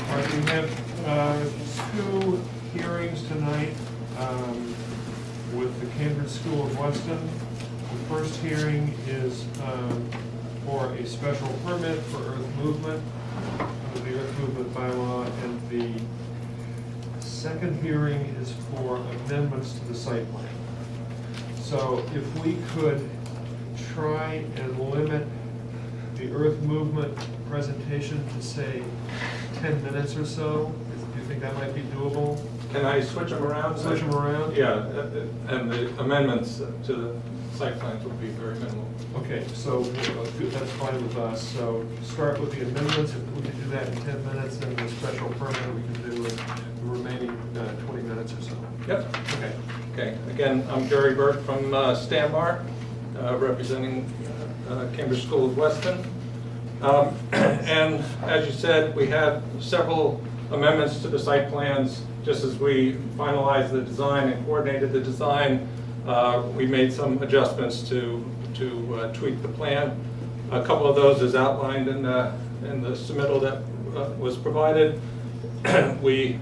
All right, we have two hearings tonight with the Cambridge School of Weston. The first hearing is for a special permit for earth movement under the earth movement bylaw, and the second hearing is for amendments to the site plan. So if we could try and limit the earth movement presentation to, say, 10 minutes or so, do you think that might be doable? Can I switch them around? Switch them around? Yeah, and the amendments to the site plans would be very minimal. Okay, so that's fine with us. So start with the amendments, if we can do that in 10 minutes, and the special permit we can do in the remaining 20 minutes or so. Yep. Okay. Okay, again, I'm Jerry Burt from Stanmar, representing Cambridge School of Weston. And as you said, we had several amendments to the site plans. Just as we finalized the design and coordinated the design, we made some adjustments to tweak the plan. A couple of those is outlined in the submittal that was provided. We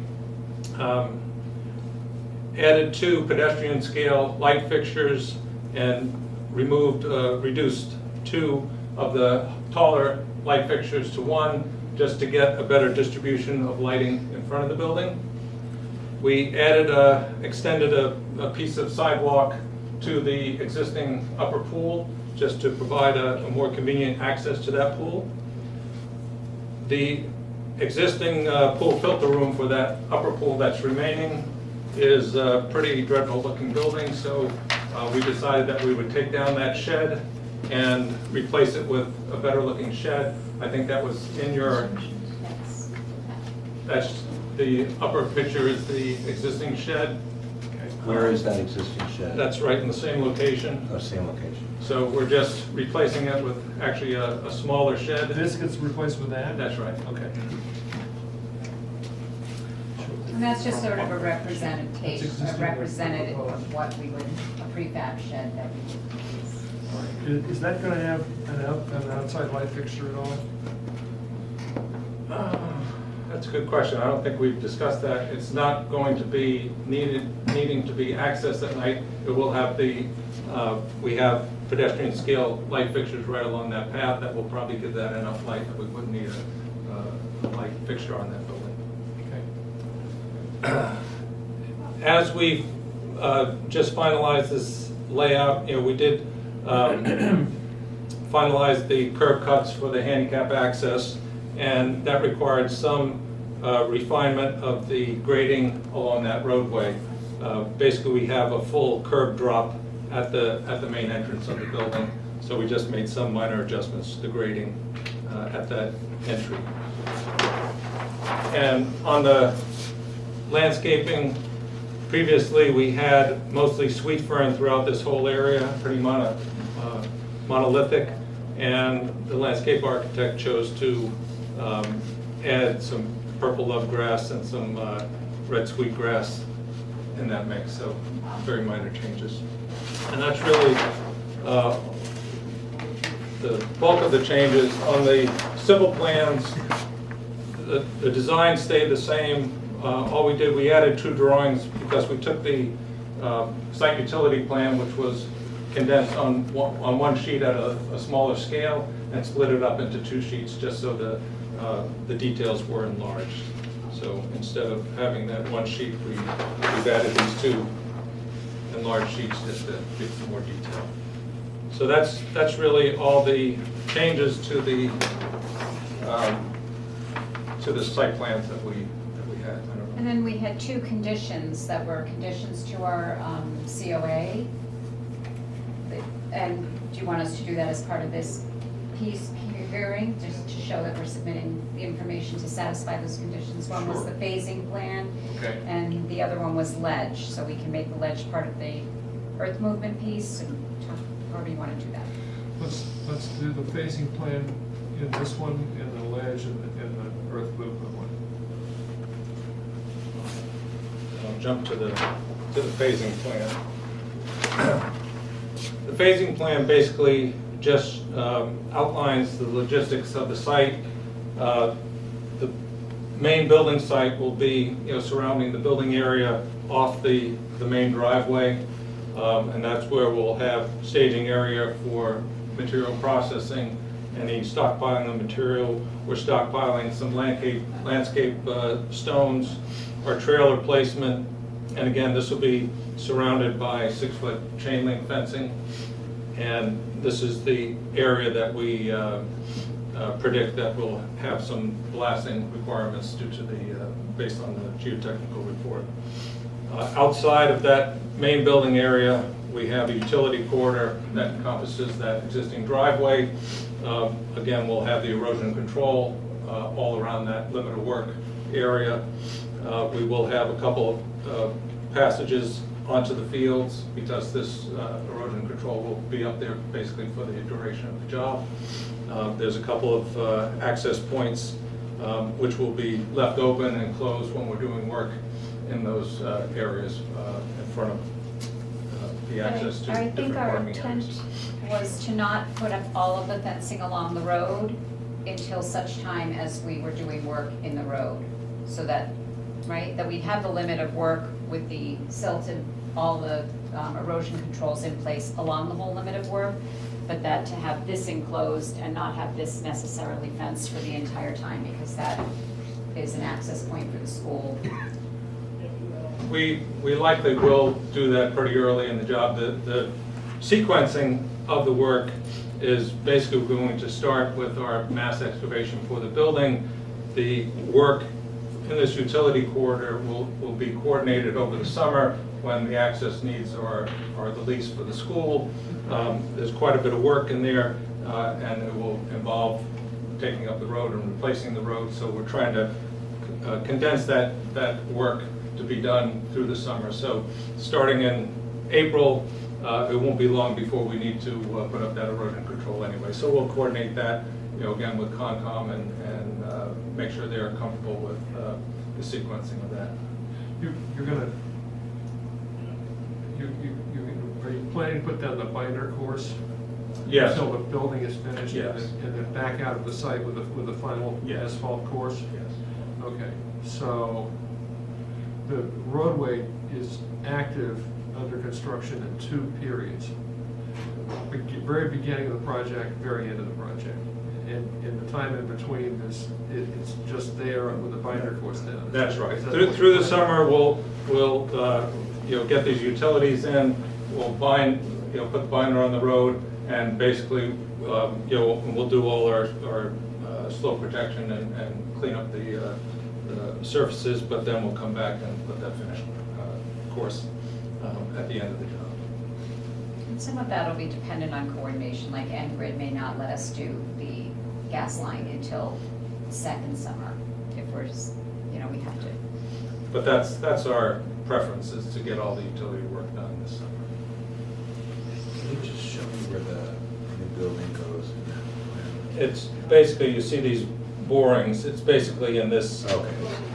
added 2 pedestrian scale light fixtures and reduced 2 of the taller light fixtures to 1, just to get a better distribution of lighting in front of the building. We added extended a piece of sidewalk to the existing upper pool, just to provide a more convenient access to that pool. The existing pool filter room for that upper pool that's remaining is a pretty dreadful looking building, so we decided that we would take down that shed and replace it with a better looking shed. I think that was in your, that's the upper picture is the existing shed. Where is that existing shed? That's right in the same location. Oh, same location. So we're just replacing it with actually a smaller shed. This gets replaced with that? That's right. Okay. And that's just sort of a That's representation, existing. a representative of what we would, a prefab shed that we would use. Is that going to have an outside light fixture at all? That's a good question. I don't think we've discussed that. It's not going to be needing to be accessed at night. It will have we have pedestrian scale light fixtures right along that path that will probably give that enough light that we wouldn't need a light fixture on that building. Okay. As we just finalized this layout, we did finalize the curb cuts for the handicap access, and that required some refinement of the grading along that roadway. Basically, we have a full curb drop at the main entrance of the building, so we just made some minor adjustments to the grading at that entry. And on the landscaping, previously we had mostly sweet fern throughout this whole area, pretty monolithic, and the landscape architect chose to add some purple love grass and some red sweetgrass in that mix, so very minor changes. And that's really the bulk of the changes. On the civil plans, the design stayed the same. All we did, we added 2 drawings because we took the site utility plan, which was condensed on one sheet at a smaller scale, and split it up into 2 sheets just so the details were enlarged. So instead of having that 1 sheet, we've added these 2 enlarged sheets just to give some more detail. So that's really all the changes to the site plans that we had. I don't know. And then we had 2 conditions that were conditions to our COA. And do you want us to do that as part of this piece hearing, just to show that we're submitting the information to satisfy those conditions? One was Sure. the phasing plan, Okay. and the other one was ledge, so we can make the ledge part of the earth movement piece, and however you want to do that. Let's do the phasing plan in this one, in the ledge, and the earth movement one. I'll jump to the phasing plan. The phasing plan basically just outlines the logistics of the site. The main building site will be, surrounding the building area off the main driveway. And that's where we'll have staging area for material processing, any stockpiling of material. We're stockpiling some landscape stones, our trailer placement. And again, this will be surrounded by 6-foot chain link fencing. And this is the area that we predict that will have some blasting requirements due to based on the geotechnical report. Outside of that main building area, we have a utility corridor that encompasses that existing driveway. Again, we'll have the erosion control all around that limit of work area. We will have a couple of passages onto the fields because this erosion control will be up there basically for the duration of the job. There's a couple of access points which will be left open and closed when we're doing work in those areas in front of the access to I think different our parking intent areas. was to not put up all of the fencing along the road until such time as we were doing work in the road. So that, right, that we'd have the limit of work with the silted, all the erosion controls in place along the whole limit of work, but that to have this enclosed and not have this necessarily fenced for the entire time, because that is an access point for the school. We likely will do that pretty early in the job. The sequencing of the work is basically going to start with our mass excavation for the building. The work in this utility corridor will be coordinated over the summer when the access needs are the least for the school. There's quite a bit of work in there, and it will involve taking up the road and replacing the road. So we're trying to condense that work to be done through the summer. So starting in April, it won't be long before we need to put up that erosion control anyway. So we'll coordinate that, again with Concom and make sure they're comfortable with the sequencing of that. Are you planning to put down the binder course? Yes. Until the building is finished? Yes. And then back out of the site with the final Yes. asphalt course? Yes. Okay, so the roadway is active under construction in 2 periods. Very beginning of the project, very end of the project. And in the time in between, it's just there with the binder course down. That's right. Is that Through what the you're planning? summer, we'll get these utilities in, we'll bind, put the binder on the road, and basically, we'll do all our slope protection and clean up the surfaces, but then we'll come back and put that finished course at the end of the job. And some of that will be dependent on coordination, like Engrid may not let us do the gas line until second summer, if we're, we have to. But that's our preference, is to get all the utility work done this summer. Can you just show me where the new building goes? It's basically, you see these borings, it's basically in this, Okay,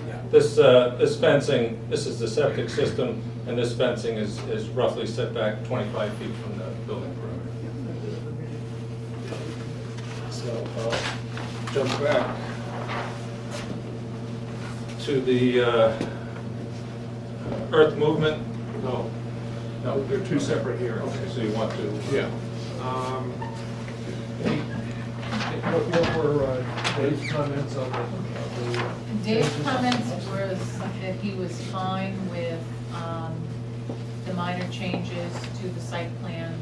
yeah. this fencing, this is the septic system, and this fencing is roughly set back 25 feet from the building perimeter. So I'll jump back to the earth movement. No, No, they're 2 separate hearings. Okay, so you want to? Yeah. What were Dave's comments on the? Dave's comments was that he was fine with the minor changes to the site plan.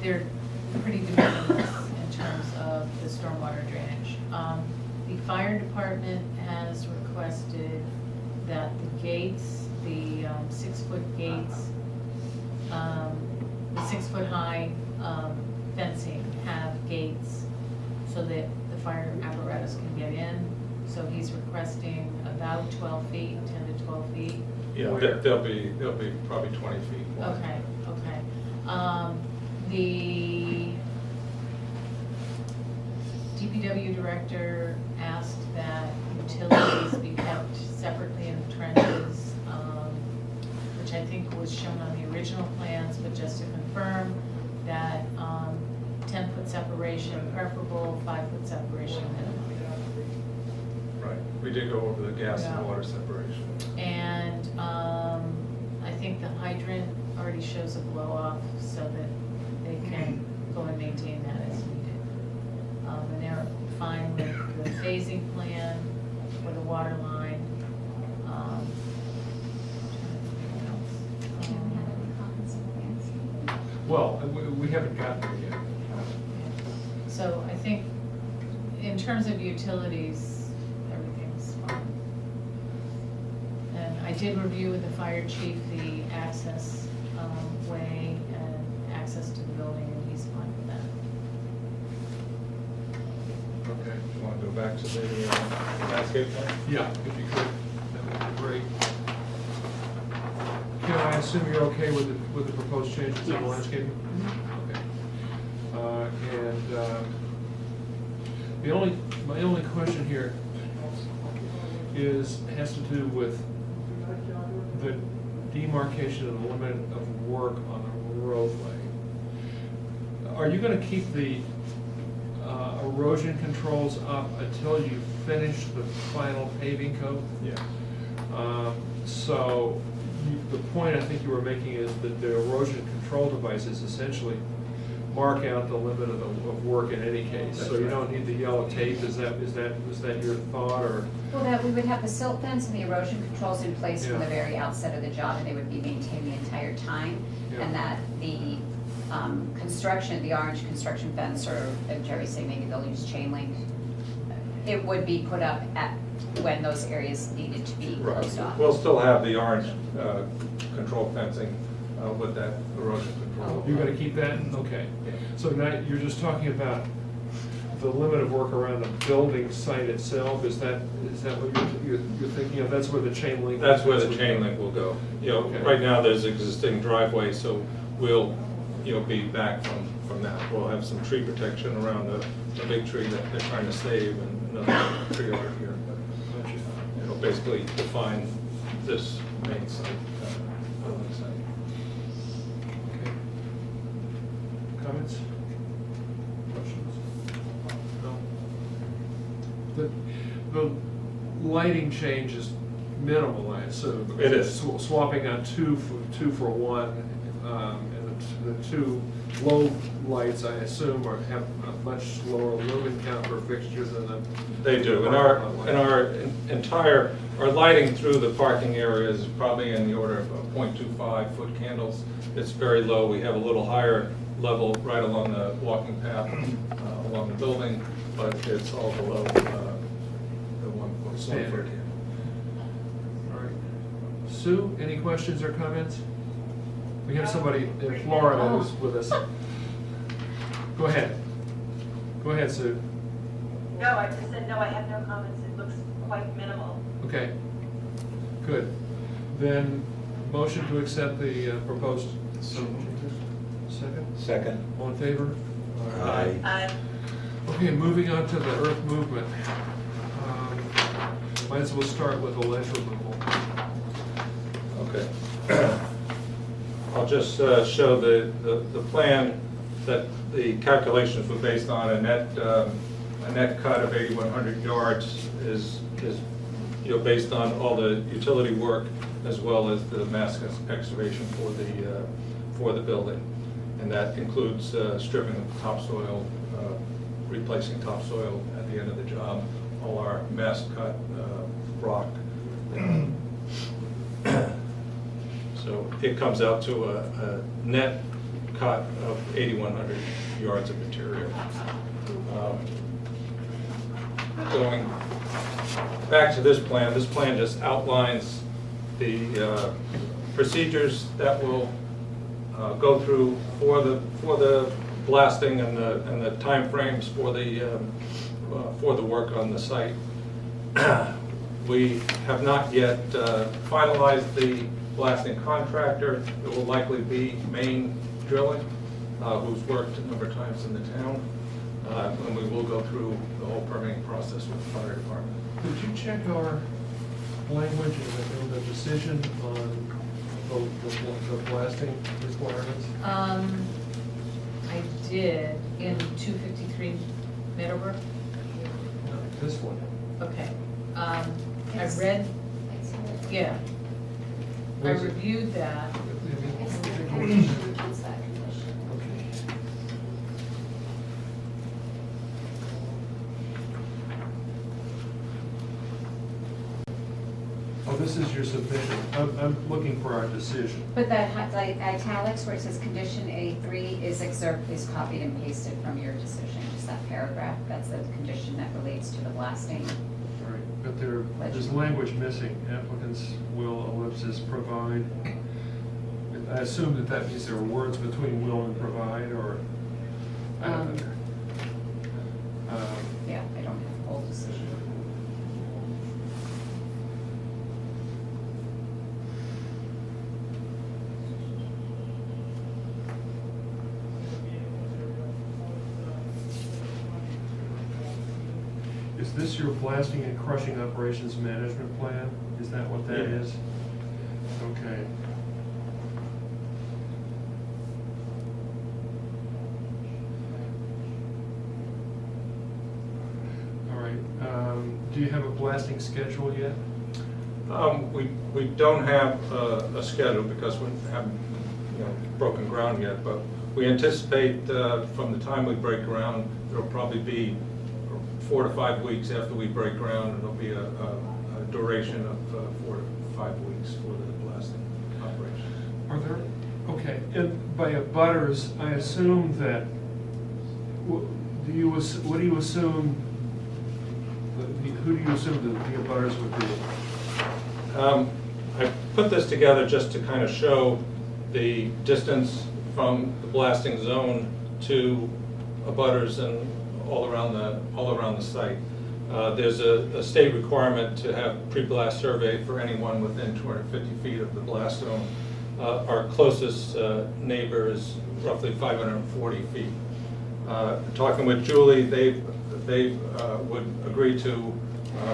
They're pretty de minimis in terms of the stormwater drainage. The fire department has requested that the gates, the 6-foot gates, the 6-foot high fencing have gates so that the fire apparatus can get in. So he's requesting about 12 feet, 10 to 12 feet. Yeah, they'll be probably 20 feet wide. Okay, okay. The DPW director asked that utilities be kept separately in the trenches, which I think was shown on the original plans, but just to confirm that 10-foot separation preferable, 5-foot separation minimum. We did go over the gas Yeah. and water separation. And I think the hydrant already shows a blow off so that they can go and maintain that as needed. And they're fine with the phasing plan for the water line. Do we have any comments on the landscape? Well, we haven't gotten there yet. So I think in terms of utilities, everything's fine. And I did review with the fire chief the access way and access to the building, and he's fine with that. Okay, you want to go back to the landscape plan? Yeah, if you could, that would be great. Can I assume you're okay with the proposed changes in the Yes. landscaping? Okay. My only question here has to do with the demarcation of the limit of work on the roadway. Are you gonna keep the erosion controls up until you finish the final paving coat? Yeah. So, the point I think you were making is that the erosion control devices essentially mark out the limit of work in any case. That's So you right. don't need the yellow tape, was that your thought, or? Well, that we would have the silt fence and the erosion controls in place from the Yeah. very outset of the job, and they would be maintained the entire time. Yeah. And that the construction, the orange construction fence, or Jerry's saying maybe they'll use chain link, it would be put up at, when those areas needed to be closed off. We'll still have the orange control fencing with that erosion control. You're gonna keep that? Okay. Yeah. So now you're just talking about the limit of work around the building site itself, is that what you're thinking of? That's where the chain link? That's where the chain link will go. You know, Okay. right now, there's existing driveway, so we'll, be back from that. We'll have some tree protection around the big tree that they're trying to save, and another tree over here. But Gotcha. it'll basically define this main site, building site. Okay. Comments? Questions? No? The lighting change is minimal, I assume. It is. Swapping out two for one, and the two low lights, I assume, have a much lower lumen count per fixture than the. They do, and our lighting through the parking area is probably in the order of 0.25 foot candles. It's very low. We have a little higher level right along the walking path along the building, but it's all below the 1 foot Standard. candle. All right. Sue, any questions or comments? We have somebody in Florida who's with us. Go ahead. Go ahead, Sue. No, I just said, no, I have no comments. It looks quite minimal. Okay. Good. Then, motion to accept the proposed. Second? Second. All in favor? Aye. Okay, moving on to the earth movement. Might as well start with the ledge removal. Okay. I'll just show the plan that the calculations were based on. A net cut of 8,100 yards is based on all the utility work as well as the mass excavation for the building. And that includes stripping of topsoil, replacing topsoil at the end of the job, all our mass cut rock. So it comes out to a net cut of 8,100 yards of material. Going back to this plan just outlines the procedures that will go through for the blasting and the timeframes for the work on the site. We have not yet finalized the blasting contractor. It will likely be Main Drilling, who's worked a number of times in the town. And we will go through the whole permitting process with the fire department. Did you check our language in the decision on the blasting requirements? I did in 253 Meadowbrook. No, this one. Okay. I It's- read, It's yeah, I Was it- reviewed that. it's that condition, it's that condition. Okay. Oh, this is your submission. I'm looking for our decision. But that like italics where it says condition A3 is copied and pasted from your decision, just that paragraph. That's the condition that relates to the blasting. All right, but there's language missing. Applicants will ellipsis provide. I assume that means there are words between will and provide, or, I don't know. Yeah, I don't have the whole decision. Is this your blasting and crushing operations management plan? Is that what that Yeah. is? Okay. All right, do you have a blasting schedule yet? We don't have a schedule because we haven't, broken ground yet, but we anticipate from the time we break ground, there'll probably be 4 to 5 weeks after we break ground, and there'll be a duration of 4 to 5 weeks for the blasting operation. Are there, okay, and by abutters, I assume that, what do you assume, who do you assume the abutters would be? I put this together just to kind of show the distance from the blasting zone to abutters and all around the site. There's a state requirement to have pre-blast survey for anyone within 250 feet of the blast zone. Our closest neighbor is roughly 540 feet. Talking with Julie, they would agree to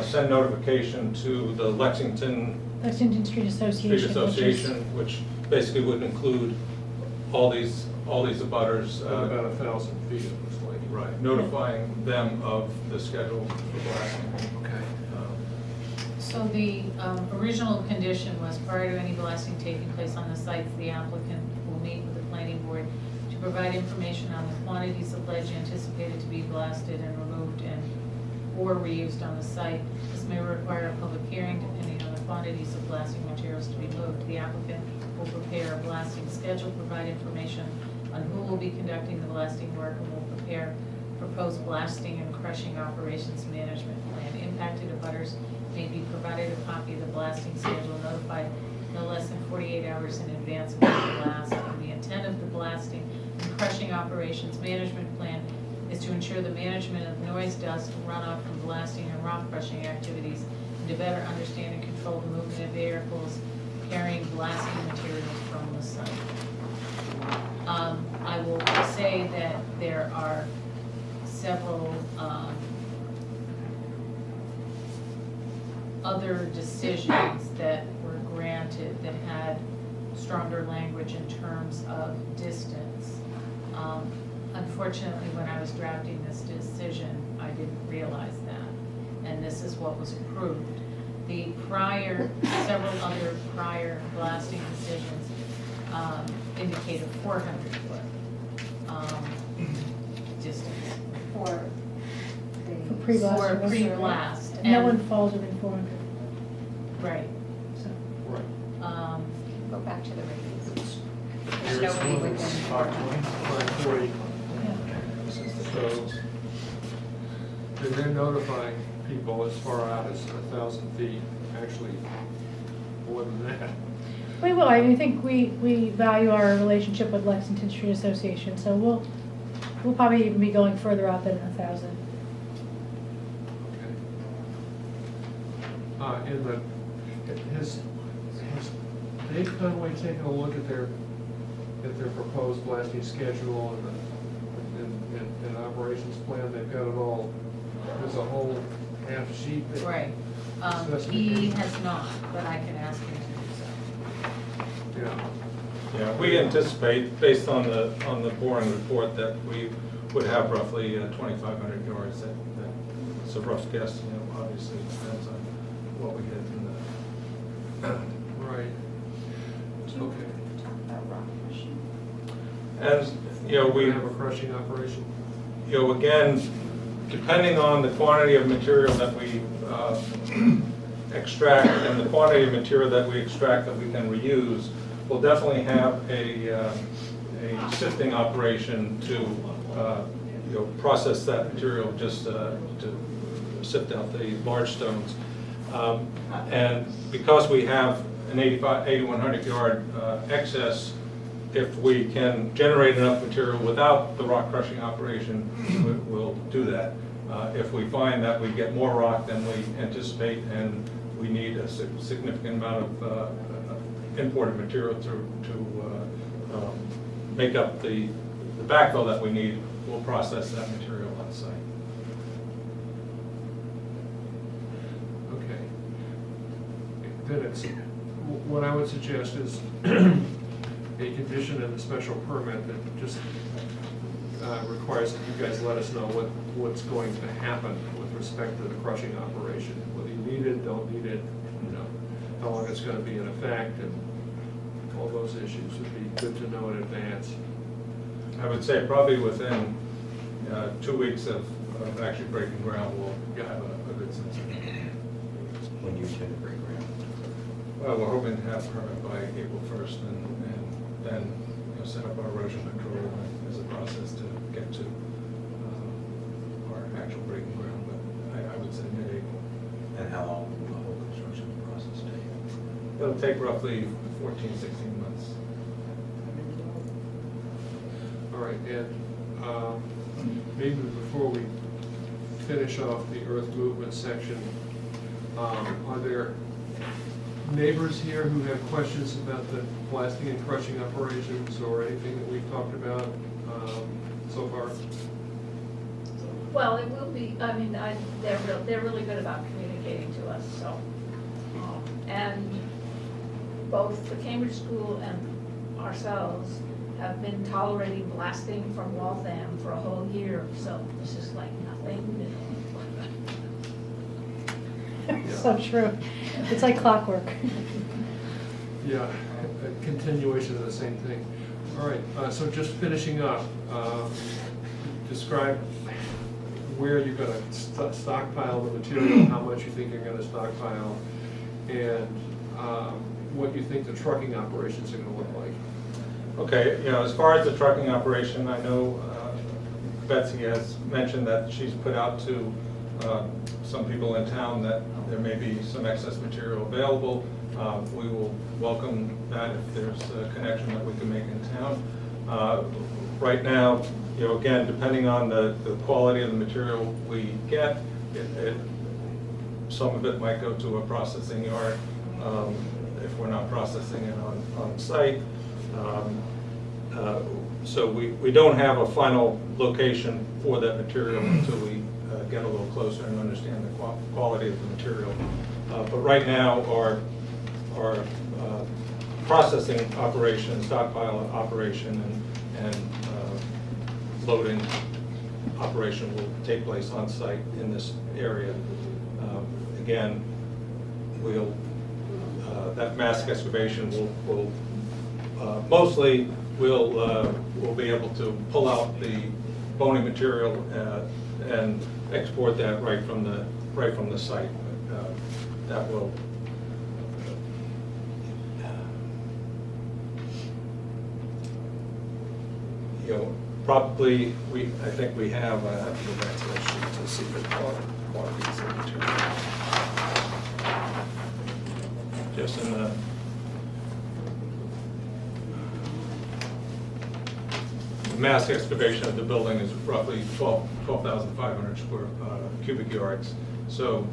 send notification to the Lexington Lexington Street Association. Street Association, which basically would include all these abutters. About 1,000 feet, it looks like. Right, notifying them of the schedule for blasting. Okay. So the original condition was prior to any blasting taking place on the site, the applicant will meet with the planning board to provide information on the quantities of ledge anticipated to be blasted and removed or reused on the site. This may require a public hearing depending on the quantities of blasting materials to be moved. The applicant will prepare a blasting schedule, provide information on who will be conducting the blasting work, and will prepare proposed blasting and crushing operations management plan. Impacted abutters may be provided a copy of the blasting schedule, notified no less than 48 hours in advance of the blast. And the intent of the blasting and crushing operations management plan is to ensure the management of noise, dust, and runoff from blasting and rock crushing activities, and to better understand and control the movement of vehicles carrying blasting materials from the site. I will say that there are several other decisions that were granted that had stronger language in terms of distance. Unfortunately, when I was drafting this decision, I didn't realize that, and this is what was approved. The several other prior blasting decisions indicate a 400-foot distance For For the, pre-blast. for or pre-blast. survey. No And- one falls within 400, Right. so. Right. go back to the radius. Here There's it's nobody moving within. 540. So they're notifying people as far out as 1,000 feet, actually more than that. We will, I think we value our relationship with Lexington Street Association, so we'll probably even be going further out than 1,000. Okay. Has Dave Conway taken a look at their proposed blasting schedule and operations plan? They've got it all, there's a whole half sheet. that- Right. He has not, but I can ask him to do so. Yeah. Yeah, we anticipate, based on the boring report, that we would have roughly 2,500 yards that just a rough guess, obviously it depends on what we get in the, Right. Okay. and, We we, have a crushing operation? again, depending on the quantity of material that we extract and the quantity of material that we extract that we can reuse, we'll definitely have a sifting operation to, process that material just to sift out the large stones. And because we have an 8,100 yard excess, if we can generate enough material without the rock crushing operation, we'll do that. If we find that we get more rock than we anticipate and we need a significant amount of imported material to make up the backfill that we need, we'll process that material on site. Okay. Then it's, what I would suggest is a condition in the special permit that just requires that you guys let us know what's going to happen with respect to the crushing operation, whether you need it, don't need it, how long it's going to be in effect, and all those issues would be good to know in advance. I would say probably within 2 weeks of actually breaking ground, we'll have a good sense of it. When you intend to break ground. Well, we're hoping to have permit by April 1st and then set up our erosion control as a process to get to our actual breaking ground, but I would say mid-April. And how long will the whole construction process take? It'll take roughly 14, 16 months. All right, and maybe before we finish off the earth movement section, are there neighbors here who have questions about the blasting and crushing operations or anything that we've talked about so far? Well, it will be, I mean, they're really good about communicating to us, so. And both the Cambridge School and ourselves have been tolerating blasting from Waltham for a whole year, so this is like nothing new. So true. It's like clockwork. Yeah, a continuation of the same thing. All right, so just finishing up, describe where you're going to stockpile the material, how much you think you're going to stockpile, and what you think the trucking operations are going to look like. Okay, as far as the trucking operation, I know Betsy has mentioned that she's put out to some people in town that there may be some excess material available. We will welcome that if there's a connection that we can make in town. Right now, again, depending on the quality of the material we get, some of it might go to a processing yard if we're not processing it on site. So we don't have a final location for that material until we get a little closer and understand the quality of the material. But right now, our processing operation, stockpile operation, and loading operation will take place on site in this area. Again, that mask excavation will mostly we'll be able to pull out the bony material and export that right from the site. That will probably I think we have. I have to go back to that sheet to see the quantities of material. Just in the mass excavation of the building is roughly 12,500 cubic yards. So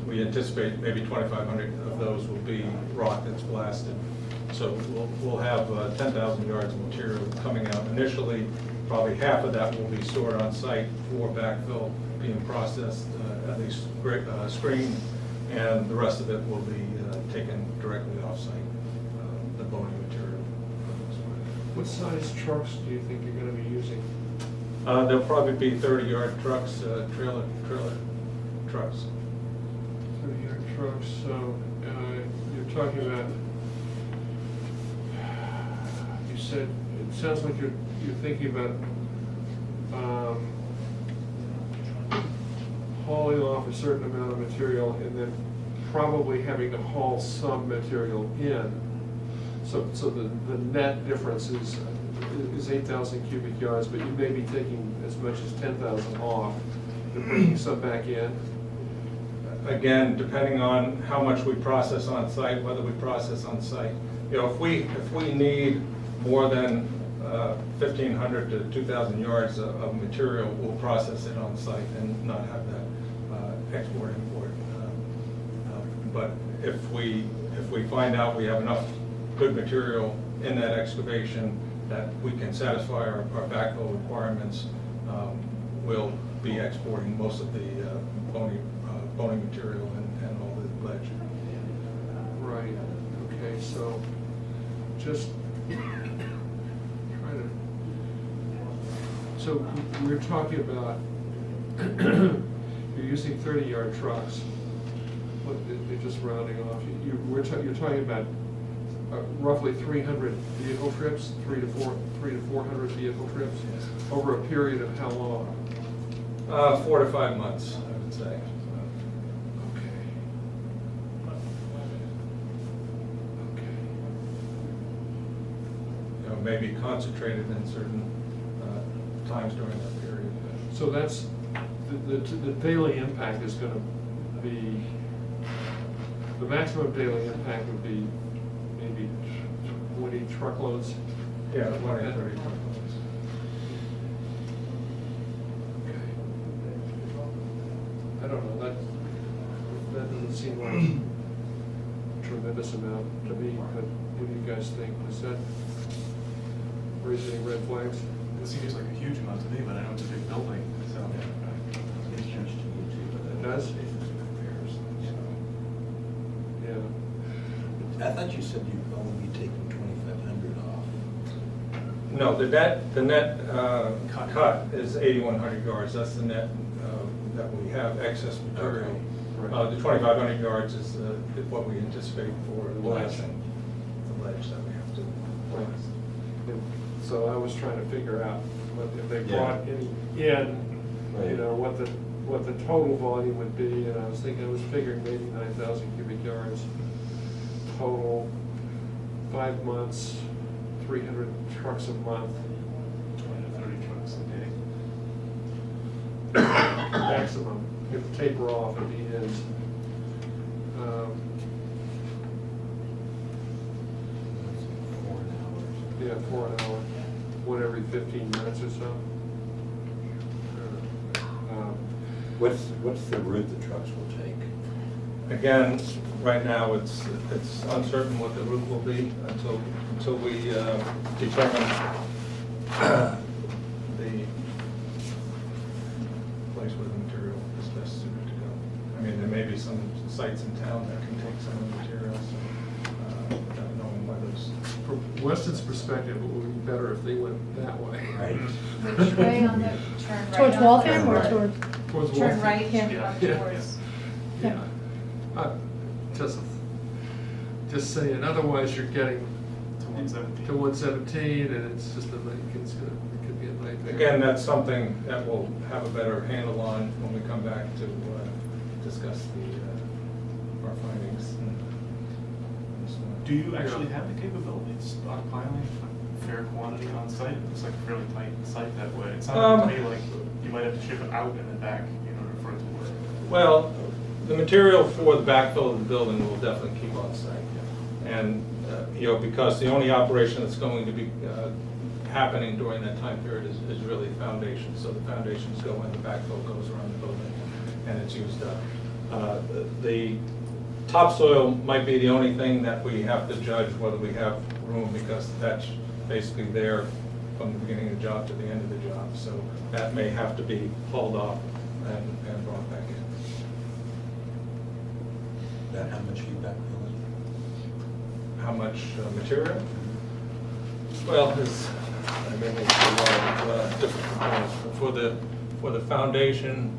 we anticipate maybe 2,500 of those will be rock that's blasted. So we'll have 10,000 yards of material coming out initially. Probably half of that will be stored on site for backfill, being processed, at least screened, and the rest of it will be taken directly off-site, the bony material. What size trucks do you think you're going to be using? There'll probably be 30-yard trucks, trailer trucks. 30-yard trucks, so you're talking about, you said, it sounds like you're thinking about hauling off a certain amount of material and then probably having to haul some material in. So the net difference is 8,000 cubic yards, but you may be taking as much as 10,000 off and bringing some back in. Again, depending on how much we process on site, whether we process on site. You know, if we need more than 1,500 to 2,000 yards of material, we'll process it on site and not have that export import. But if we find out we have enough good material in that excavation that we can satisfy our backfill requirements, we'll be exporting most of the bony material and all the ledge. Right, okay, so just try to, so we're talking about, you're using 30-yard trucks, but they're just rounding off. You're talking about roughly 300 vehicle trips, 300 to 400 vehicle trips, over a period of how long? 4 to 5 months, I would say. Okay. You know, maybe concentrated in certain times during that period. So that's, the daily impact is gonna be, the maximum daily impact would be maybe 20 truckloads? Yeah, 20 or 30 truckloads. Okay. I don't know, that doesn't seem like a tremendous amount to me, but what do you guys think? Does that raise any red flags? It seems like a huge amount to me, but I know it's a big building, so. It's huge to you too, but It does? Yeah. I thought you said you'd only be taking 2,500 off. No, the net cut is 8,100 yards. That's the net that we have excess material. Okay. Right. The 2,500 yards is what we anticipate for the Ledge. blasting, the ledge that we have to blast. And so I was trying to figure out what, if they Yeah. brought any in, you know, what the total volume would be, and I was figuring maybe 9,000 cubic yards total, 5 months, 300 trucks a month. 20 to 30 trucks a day. Maximum, if taper off at the end. Yeah, 4 an hour, one every 15 minutes or so. What's the route the trucks will take? Again, right now, it's uncertain what the route will be until we determine the place where the material is best suited to go. I mean, there may be some sites in town that can take some of the material, so without knowing whether From Weston's perspective, it would be better if they went that way. Right. Which way on the turn right? Towards on Waltham or the- towards? Towards Turn Waltham. right, Yeah. up Yeah. towards, Yeah. Just saying, otherwise you're getting To 117. to 117 and it's just it could be a nightmare. Again, that's something that we'll have a better handle on when we come back to discuss our findings. Do you actually have the capability of stockpiling a fair quantity on site? It looks like a fairly tight site that way. It sounded to me like you might have to ship it out and then back in order for it to work. Well, the material for the backfill of the building will definitely keep on site. And, you know, because the only operation that's going to be happening during that time period is really foundation. So the foundations go in, the backfill goes around the building, and it's used up. The topsoil might be the only thing that we have to judge whether we have room, because that's basically there from the beginning of the job to the end of the job. So that may have to be hauled off and brought back in. That how much feedback will it? How much material? Well, there's, I mean, there's a lot of different components. For the foundation,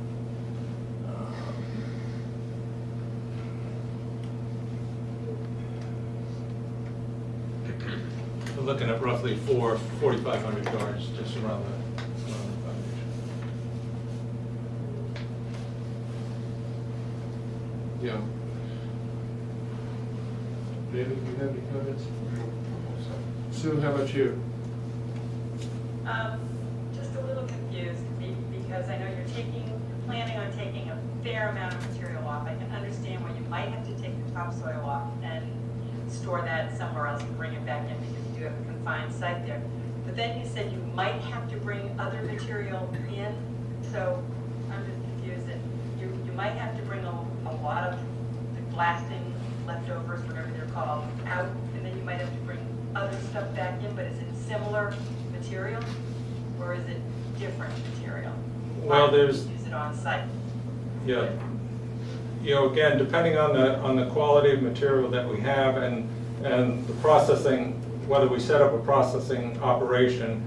we're looking at roughly 4,500 yards just around the foundation. Yeah. David, do you have any comments? Sue, how about you? Just a little confused because I know you're planning on taking a fair amount of material off. I can understand why you might have to take the topsoil off and store that somewhere else and bring it back in because you do have a confined site there. But then you said you might have to bring other material in, so I'm just confused that you might have to bring a lot of the blasting leftovers, whatever they're called, out, and then you might have to bring other stuff back in, but is it similar material or is it different material? Well, Why don't you there's- use it on site. Yeah. You know, again, depending on the quality of material that we have and the processing, whether we set up a processing operation,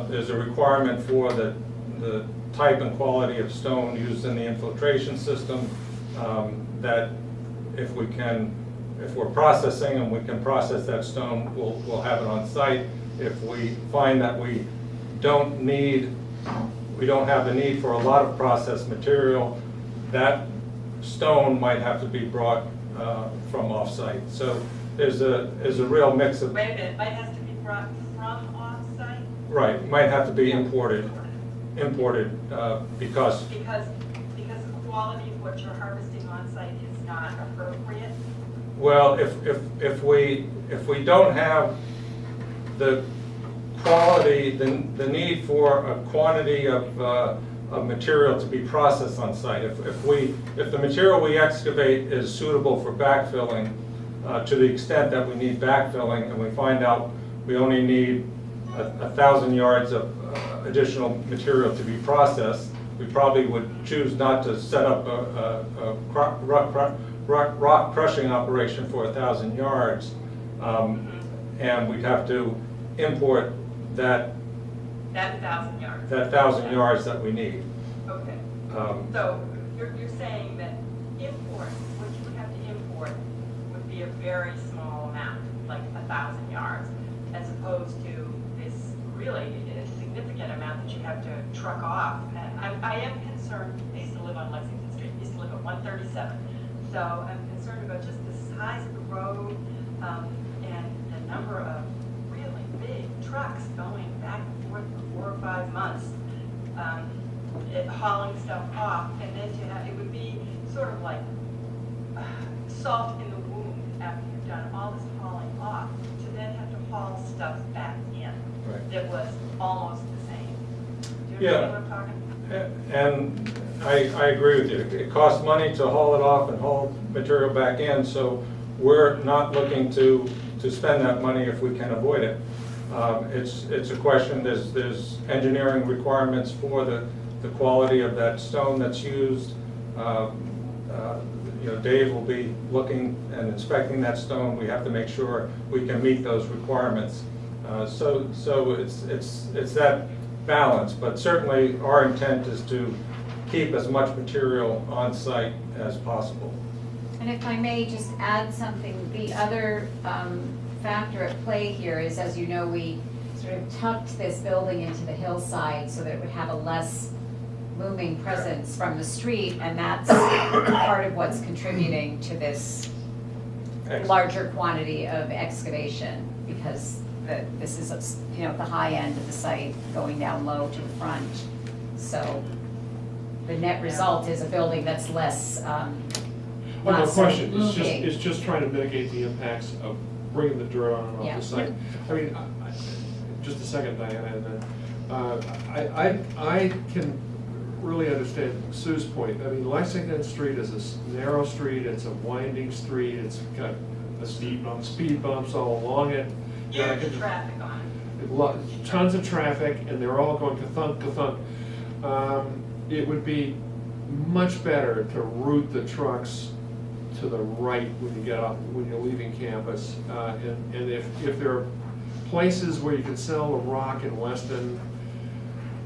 there's a requirement for the type and quality of stone used in the infiltration system, that if we're processing and we can process that stone, we'll have it on site. If we find that we don't have the need for a lot of processed material, that stone might have to be brought from off-site. So there's a real mix of. Wait a minute, might have to be brought from off-site? Right, might have to be imported because. Because the quality of what you're harvesting on-site is not appropriate? Well, if we don't have the quality, the need for a quantity of material to be processed on site, if the material we excavate is suitable for backfilling, to the extent that we need backfilling, and we find out we only need 1,000 yards of additional material to be processed, we probably would choose not to set up a rock crushing operation for 1,000 yards, and we'd have to import that 1,000 yards? that 1,000 yards that we need. Okay. So you're saying that import, what you would have to import would be a very small amount, like 1,000 yards, as opposed to this really significant amount that you have to truck off. And I am concerned, I used to live on Lexington Street, I used to live at 137, so I'm concerned about just the size of the road and the number of really big trucks going back and forth for 4 or 5 months. Hauling stuff off, and then to have, it would be sort of like salt in the wound after you've done all this hauling off, to then have to haul stuff back in Right. that was almost the same. Do you Yeah. understand what I'm talking? And I agree with you. It costs money to haul it off and haul material back in, so we're not looking to spend that money if we can avoid it. It's a question, there's engineering requirements for the quality of that stone that's used. Dave will be looking and inspecting that stone. We have to make sure we can meet those requirements. So it's that balance, but certainly our intent is to keep as much material on site as possible. And if I may just add something, the other factor at play here is, as you know, we sort of tucked this building into the hillside so that it would have a less moving presence from the street, and that's part of what's contributing to this larger quantity of excavation, because this is, the high end of the site going down low to the front. So the net result is a building that's less, Oh, no not so question, moving. it's just trying to mitigate the impacts of bringing the dirt on and off Yeah. the site. I mean, just a second, Diana, and then, I can really understand Sue's point. I mean, Lexington Street is a narrow street, it's a winding street, it's got a speed bumps all along it. Yeah, I Huge can- traffic on it. Tons of traffic, and they're all going ka-thunk, ka-thunk. It would be much better to route the trucks to the right when you're leaving campus. And if there are places where you can sell the rock in Weston,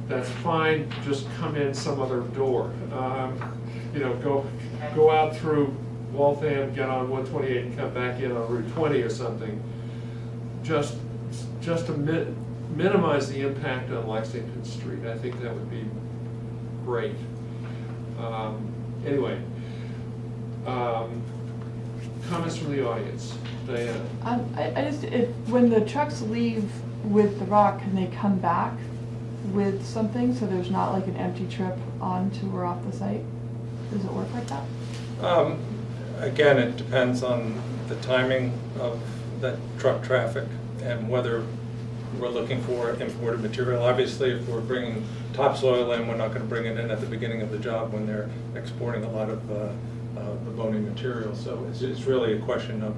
that's fine, just come in some other door. Go out through Waltham, get on 128 and come back in on Route 20 or something. Just just to minimize the impact on Lexington Street. I think that would be great. Anyway, comments from the audience. Diana? I just, when the trucks leave with the rock, can they come back with something, so there's not like an empty trip onto or off the site? Does it work like that? Again, it depends on the timing of that truck traffic and whether we're looking for imported material. Obviously, if we're bringing topsoil in, we're not going to bring it in at the beginning of the job when they're exporting a lot of the bony material. So it's really a question of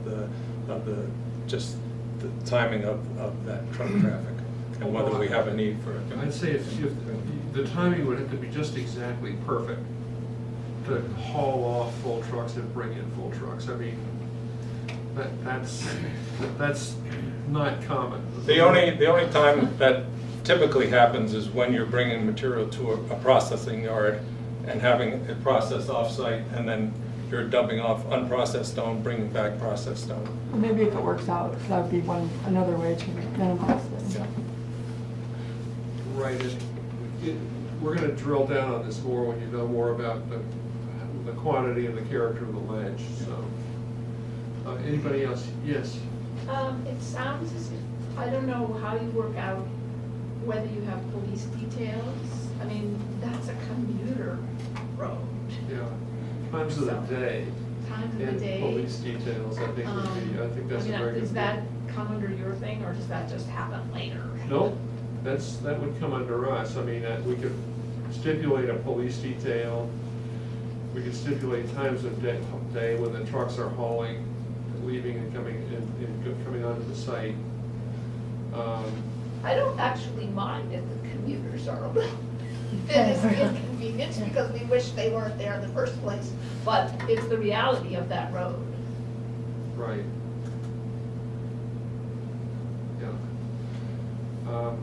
just the timing of that truck traffic and whether we have a need for it. I'd say if the timing would have to be just exactly perfect to haul off full trucks and bring in full trucks. I mean, that's not common. The only time that typically happens is when you're bringing material to a processing yard and having it processed off-site, and then you're dumping off unprocessed stone, bringing back processed stone. Well, maybe if it works out, that would be another way to minimize this. Yeah. Right. We're going to drill down on this more when you know more about the quantity and the character of the ledge. So, anybody else? Yes. It sounds as if, I don't know how you work out whether you have police details. I mean, that's a commuter road. Yeah. Times of the day. Times of the And day. police details, I think would be. I think that's a very good. Does that come under your thing, or does that just happen later? Nope. That would come under us. I mean, we could stipulate a police detail. We could stipulate times of day when the trucks are hauling, leaving and coming onto the site. I don't actually mind if the commuters are a little bit of inconvenience because we wish they weren't there in the first place, but it's the reality of that road. Right. Yeah.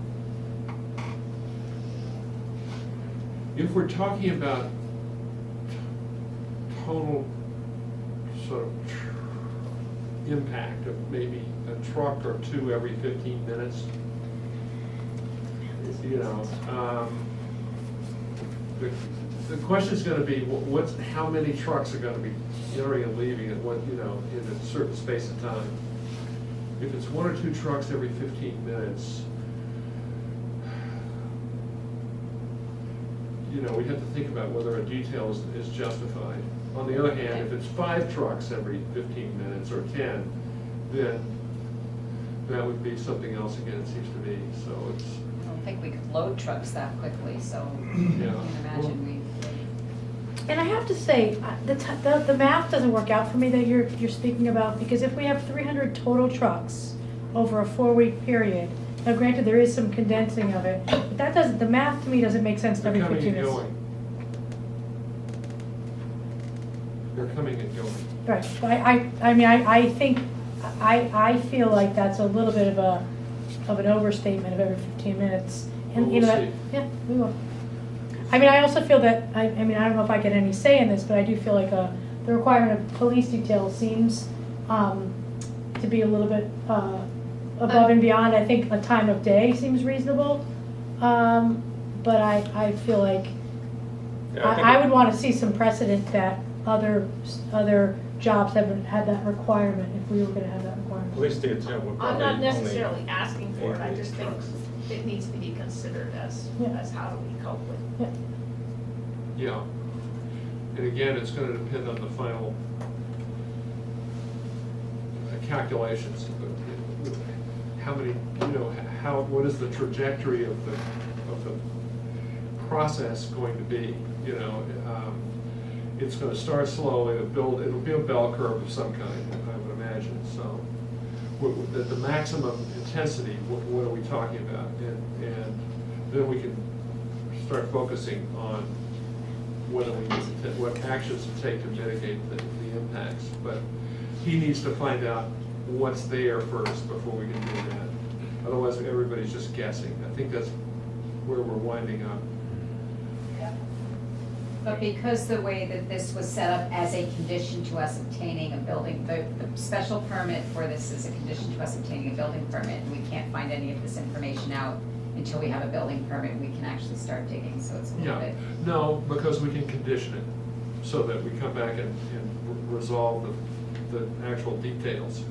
If we're talking about total sort of impact of maybe a truck or two every 15 minutes, you know, the question is going to be how many trucks are going to be entering and leaving at what, in a certain space of time. If it's one or two trucks every 15 minutes, we have to think about whether a detail is justified. On the other hand, if it's 5 trucks every 15 minutes or 10, then that would be something else again, it seems to me. So it's. I don't think we could load trucks that quickly, so Yeah. you can imagine we. And I have to say, the math doesn't work out for me that you're speaking about, because if we have 300 total trucks over a 4-week period, now granted, there is some condensing of it, but the math to me doesn't make sense They're every coming 15 and minutes. going. They're coming and going. Right, so I think, I feel like that's a little bit of an overstatement of every 15 minutes. And, Well, we'll see. Yeah, we will. I mean, I also feel that, I don't know if I get any say in this, but I do feel like the requirement of police detail seems to be a little bit above and beyond. I think a time of day seems reasonable, but I feel like Yeah, think I would want to see some precedent that other jobs haven't had that requirement, if we were going to have that requirement. Police detail would I'm probably not only. necessarily asking for it, I just think trucks. it needs to be considered as how do we cope with it. Yeah. Yeah. And again, it's going to depend on the final calculations. How many, what is the trajectory of the process going to be? It's going to start slowly, it'll be a bell curve of some kind, I would imagine. So the maximum intensity, what are we talking about? And then we can start focusing on what actions to take to mitigate the impacts. But he needs to find out what's there first before we can do that. Otherwise, everybody's just guessing. I think that's where we're winding up. But because the way that this was set up as a condition to us obtaining a building, the special permit for this is a condition to us obtaining a building permit, and we can't find any of this information out until we have a building permit, we can actually start digging, so it's a little Yeah, bit. no, because we can condition it, so that we come back and resolve the actual details.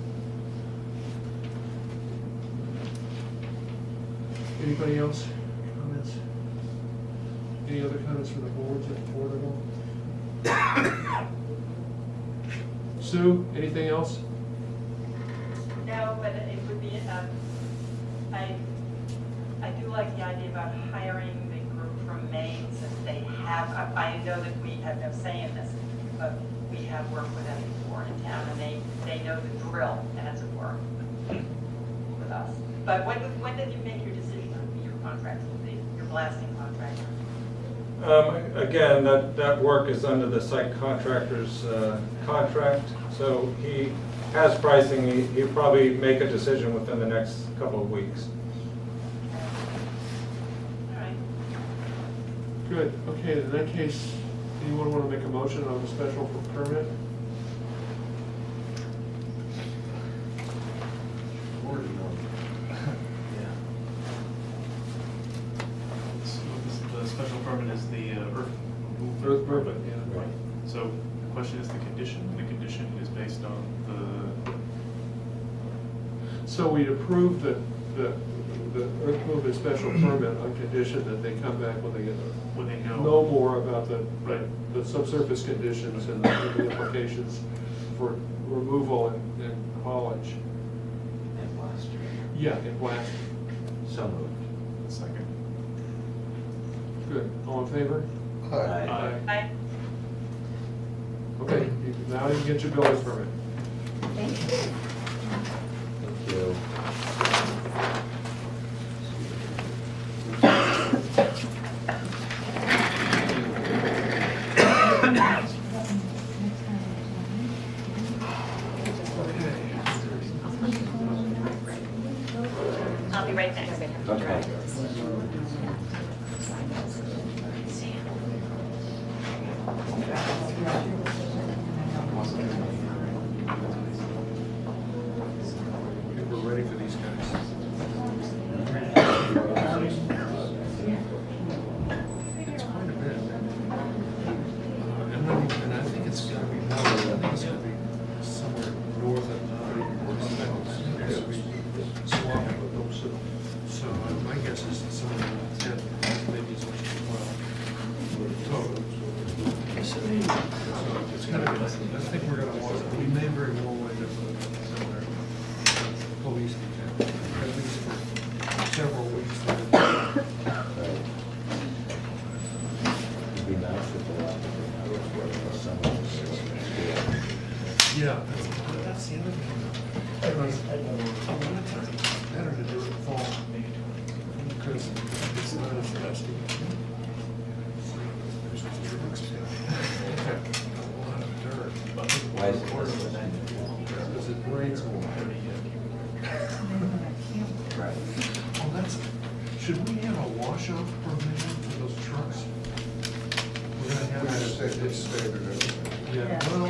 Anybody else? Comments? Any other comments from the board at all? Sue, anything else? No, but it would be, I do like the idea about hiring the group from Maine, since they have, I know that we have no say in this, but we have worked with them before in town, and they know the drill, as it were, with us. But when did you make your decision on your contract with your blasting contractor? Again, that work is under the site contractor's contract, so he has pricing. He'll probably make a decision within the next couple of weeks. All right. Good, okay, in that case, anyone want to make a motion on the special permit? So the special permit is the earth movement. Earth movement, yeah. Right. So the question is the condition, and the condition is based on So we'd approve the earth movement special permit on condition that they come back when they when they know. know more about the Right. subsurface conditions and the implications for removal and haulage. And last year. Yeah, and blasting. So moved. Second. Good, all in favor? I, Okay, now you can get your building permit. Thank you. Thank you. I'll be right back. Okay. We're ready for these guys. It's quite a bit. And I think it's gonna be more, I think it's gonna be somewhere north of swamp with those. So my guess is somewhere around 10, maybe as much as 12. Total. So it's gonna be, I think we're gonna want, we may very well wind up with somewhere police detail, at least for several weeks. It'd be nice if the someone was Yeah, that's the other thing. Because a lot of times, it's better to do it fall, because it's not as dusty. A lot of dirt. Why is it? Because it rains more. Right. Oh, that's, should we have a wash-off provision for those trucks? We're gonna have. Yeah, well,